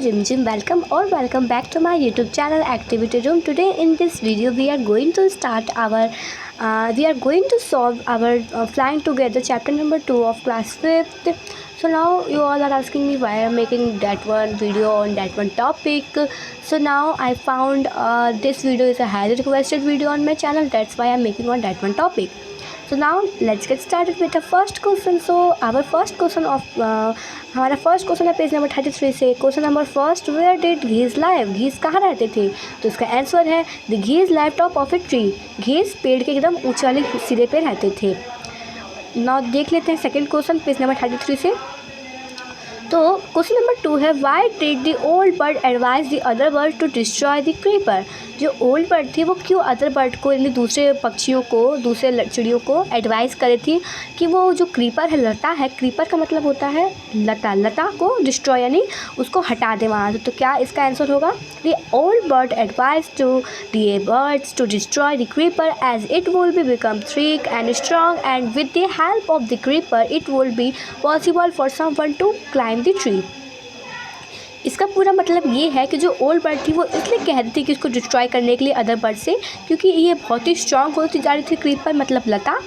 Jim Jim. Welcome back to my YouTube channel Activity Room. Today in this video we are going to solve our Flying Together chapter number 2 of class 5th. So now you all are asking me why I'm making that one video on that one topic. So now I found this video is a highly requested video on my channel. That's why I'm making on that one topic. So now let's get started with the first question. So our first question of हमारा first question है page number 33 से. Question number first, where did geese live, geese कहाँ रहते थे? तो इसका answer है the geese live top of a tree. Geese पेड़ के एकदम ऊंचे वाले सिरे पे रहते थे. नाउ देख लेते हैं सेकंड क्वेश्चन पेज नंबर 33 से. तो क्वेश्चन नंबर 2 है, why did the old bird advise the other bird to destroy the creeper. जो ओल्ड बर्ड थी वो क्यों अदर बर्ड को यानी दूसरे पक्षियों को, दूसरे चिड़ियों को एडवाइस करे थी कि वो जो क्रीपर है, लता है, क्रीपर का मतलब होता है लता, लता को डिस्ट्रॉय यानी उसको हटा दे वहाँ से. तो क्या इसका आंसर होगा? The old bird advise to the birds to destroy the creeper as it will be become thick and strong and with the help of the creeper it will be possible for someone to climb the tree. इसका पूरा मतलब ये है कि जो old bird थी वो इसलिए कह रही थी कि इसको डिस्ट्रॉय करने के लिए अदर बर्ड से, क्योंकि ये बहुत ही स्ट्रांग होती जा रही थी. क्रीपर मतलब लता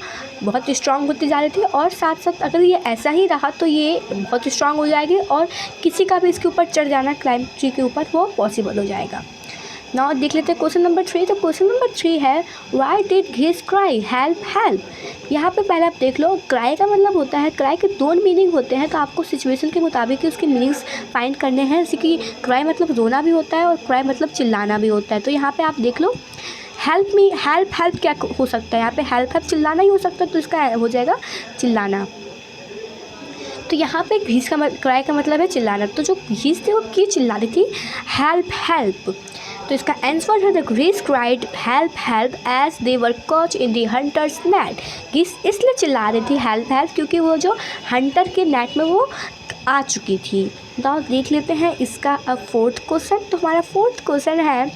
बहुत ही स्ट्रांग होती जा रही थी और साथ साथ अगर ये ऐसा ही रहा तो ये बहुत ही स्ट्रांग हो जाएगी और किसी का भी इसके ऊपर चढ़ जाना क्लाइंब ट्री के ऊपर वो पॉसिबल हो जाएगा. नाउ देख लेते हैं क्वेश्चन नंबर 3. तो क्वेश्चन नंबर 3 है, why did geese cry help help. यहाँ पे पहले आप देख लो, क्राई का मतलब होता है, क्राई के दो मीनिंग होते हैं. तो आपको सिचुएशन के मुताबिक उसके मीनिंग्स फाइंड करने हैं. जैसे कि क्राई मतलब रोना भी होता है और क्राई मतलब चिल्लाना भी होता है. तो यहाँ पे आप देख लो, हेल्प मी, हेल्प क्या हो सकता है? यहाँ पे हेल्प चिल्लाना ही हो सकता है. तो इसका हो जाएगा चिल्लाना. तो यहाँ पे घीस का क्राई का मतलब है चिल्लाना. तो जो घीस थी वो क्यों चिल्ला रही थी? हेल्प. तो इसका आंसर है the geese cried help help as they were caught in the hunters net. Geese इसलिए चिल्ला रही थी हेल्प हेल्प क्योंकि वो जो हंटर के नेट में वो आ चुकी थी. तो देख लेते हैं इसका अब फोर्थ क्वेश्चन. तो हमारा फोर्थ क्वेश्चन है,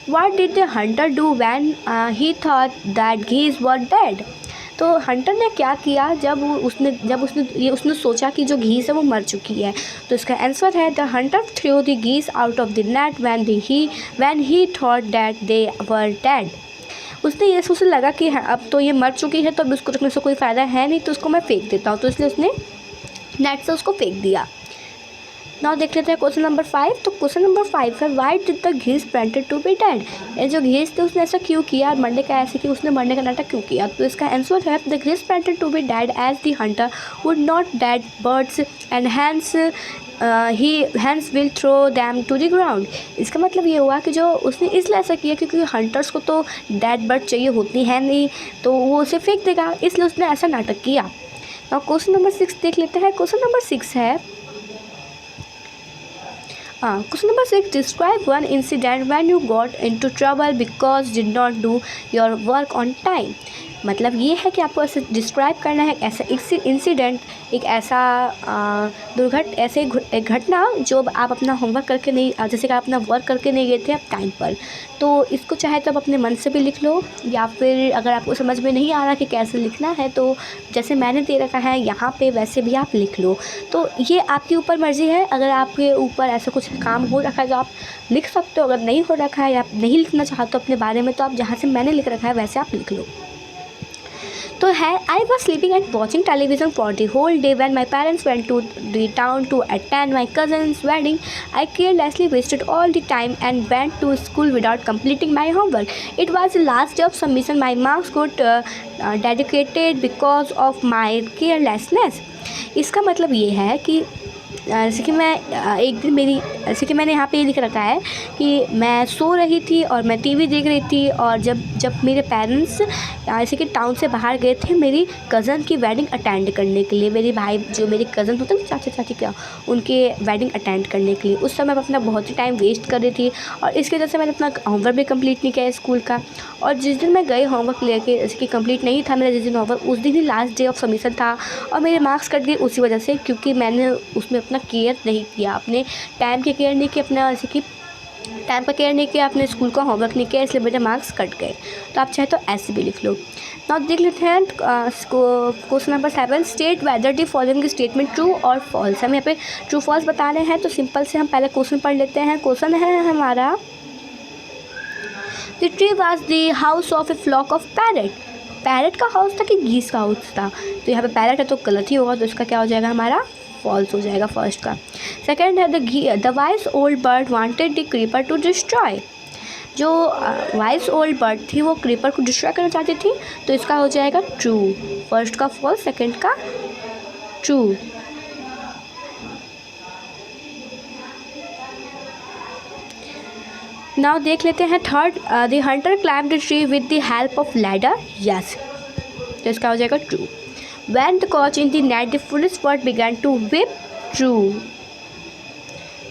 what did the hunter do when he thought that geese were dead. तो हंटर ने क्या किया जब उसने सोचा कि जो घीस है वो मर चुकी है. तो इसका आंसर है the hunter threw the geese out of the net when he thought that they were dead. उसने ये सोचने लगा कि अब तो ये मर चुकी है तो अब उसको रखने से कोई फ़ायदा है नहीं, तो उसको मैं फेंक देता हूँ. तो इसलिए उसने नेट से उसको फेंक दिया. नाउ देख लेते हैं क्वेश्चन नंबर 5. तो क्वेश्चन नंबर 5 है, why did the geese planted to be dead. ये जो घीस थे उसने ऐसा क्यों किया, मरने का ऐसे कि उसने मरने का नाटक क्यों किया? तो इसका आंसर है the geese planted to be dead as the hunter would not dead birds and hence will throw them to the ground. इसका मतलब ये हुआ कि जो उसने इसलिए ऐसा किया क्योंकि हंटर्स को तो डेड बर्ड चाहिए होती है नहीं, तो वो उसे फेंक देगा, इसलिए उसने ऐसा नाटक किया. नाउ क्वेश्चन नंबर 6 देख लेते हैं. क्वेश्चन नंबर 6 है, question number 6, describe one incident when you got into trouble because did not do your work on time. मतलब ये है कि आपको ऐसे डिस्क्राइब करना है ऐसा इंसिडेंट, एक ऐसा एक घटना जो आप अपना होमवर्क करके नहीं, जैसे कि आप अपना वर्क करके नहीं गए थे आप टाइम पर. तो इसको चाहे तो आप अपने मन से भी लिख लो, या फिर अगर आपको समझ में नहीं आ रहा कि कैसे लिखना है तो जैसे मैंने दे रखा है यहाँ पे वैसे भी आप लिख लो. तो ये आपके ऊपर मर्ज़ी है. अगर आपके ऊपर ऐसा कुछ काम हो रखा है तो आप लिख सकते हो. अगर नहीं हो रखा है या आप नहीं लिखना चाहते हो अपने बारे में, तो आप जहाँ से मैंने लिख रखा है वैसे आप लिख लो. तो है, I was sleeping and watching television for the whole day when my parents went to the town to attend my cousin's wedding. I carelessly wasted all the time and went to school without completing my homework. It was the last day of submission. My marks got dedicated because of my carelessness. इसका मतलब ये है कि जैसे कि मैं एक दिन जैसे कि मैंने यहाँ पे ये लिख रखा है कि मैं सो रही थी और मैं टीवी देख रही थी, और जब मेरे पेरेंट्स जैसे कि टाउन से बाहर गए थे मेरी कज़न की वेडिंग अटेंड करने के लिए. मेरी भाई जो मेरे कज़न होते हैं चाचा चाची क्या, उनके वेडिंग अटेंड करने के लिए. उस समय मैं अपना बहुत ही टाइम वेस्ट कर रही थी और इसकी वजह से मैंने अपना होमवर्क भी कंप्लीट नहीं किया स्कूल का. और जिस दिन मैं गई होमवर्क लेके, जैसे कि कंप्लीट नहीं था मेरा जिस दिन होमवर्क, उस दिन ही लास्ट डे ऑफ सबमिशन था और मेरे मार्क्स कट गए उसी वजह से, क्योंकि मैंने उसमें अपना केयर नहीं किया, अपने टाइम की केयर नहीं की, अपना जैसे कि टाइम का केयर नहीं किया, आपने स्कूल का होमवर्क नहीं किया, इसलिए मेरे मार्क्स कट गए। तो आप चाहे तो ऐसे भी लिख लो। नाउ देख लेते हैं question number 7, state whether the following statement true और फॉल्स। हम यहाँ पे ट्रू फॉल्स बता रहे हैं, तो सिंपल से हम पहले क्वेश्चन पढ़ लेते हैं। क्वेश्चन है हमारा, the tree was the house of a flock of parrot. Parrot का हाउस था कि गीस का हाउस था? तो यहाँ पे पैरेट है तो गलत ही होगा, तो इसका क्या हो जाएगा हमारा, फॉल्स हो जाएगा फर्स्ट का। सेकंड है, the wise old bird wanted the creeper to destroy. जो वाइस ओल्ड बर्ड थी वो क्रीपर को डिस्ट्रॉय करना चाहती थी, तो इसका हो जाएगा ट्रू। फर्स्ट का फॉल्स, सेकंड का ट्रू। नाउ देख लेते हैं third, the Hunter climb the tree with the help of ladder. Yes, तो इसका हो जाएगा true. When the caught in the net, the foolish bird began to whip. True.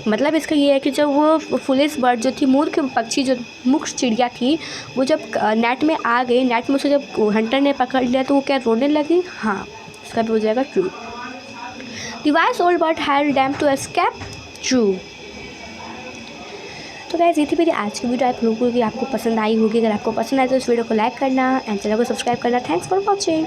मतलब इसका ये है कि जब वो फुलिस बर्ड जो थी, मूर्ख पक्षी, जो मूर्ख चिड़िया थी, वो जब नेट में आ गई, नेट में उसे जब हंटर ने पकड़ लिया तो वो क्या रोने लगी? हाँ, इसका भी हो जाएगा true. The wise old bird helped them to escape. True. तो गाइस, ये थी मेरी आज की वीडियो। आप लोगों की आपको पसंद आई होगी। अगर आपको पसंद आए तो इस वीडियो को लाइक करना एंड चैनल को सब्सक्राइब करना। Thanks for watching.